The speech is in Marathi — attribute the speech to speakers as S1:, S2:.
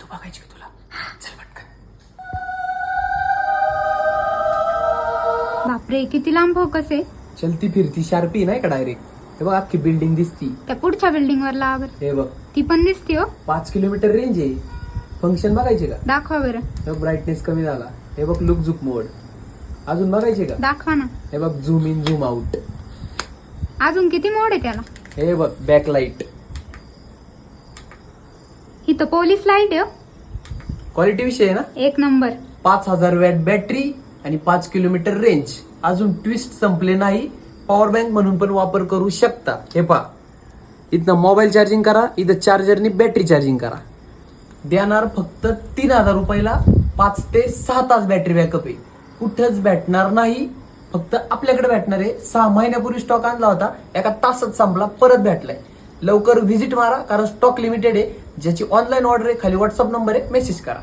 S1: तू बघायची का तुला? चल पटकन.
S2: बापरे, किती लांब फोकस आहे.
S1: चलती फिरती शार्पी नाही का डायरेक्ट. हे बघ अख्खी बिल्डिंग दिसती.
S2: त्या पुढच्या बिल्डिंग वर लावा बरं.
S1: हे बघ
S2: ती पण दिसते हो.
S1: 5 किलोमीटर रेंज आहे. फंक्शन बघायचे का?
S2: दाखवा बरं.
S1: हे बघ ब्राईटनेस कमी झाला. हे बघ लुक झुक मोड. अजून बघायचे का?
S2: दाखवा ना.
S1: हे बघ झूम इन झूम आउट.
S2: अजून किती मोड आहे त्याला.
S1: हे बघ बॅकलाइट.
S2: ही तर पोलीस लाईट आहे हो.
S1: क्वालिटी विषय आहे ना.
S2: 1 नंबर.
S1: 5000 वॅट बॅटरी आणि 5 किलोमीटर रेंज. अजून ट्विस्ट संपले नाही. पॉवर बँक म्हणून पण वापर करू शकता. हे पहा, इथं मोबाईल चार्जिंग करा, इथं चार्जरनी बॅटरी चार्जिंग करा. देणार फक्त 3000 रुपयाला. 5 ते 6 तास बॅटरी बॅकअप आहे. कुठंच भेटणार नाही. फक्त आपल्याकडे भेटणार आहे. 6 महिन्यापूर्वी स्टॉक आणला होता, एका तासात संपला, परत भेटलाय. लवकर व्हिजिट मारा, कारण स्टॉक लिमिटेड आहे. ज्याची ऑनलाईन ऑर्डर आहे, खाली व्हॉट्सअप नंबर आहे, मेसेज करा.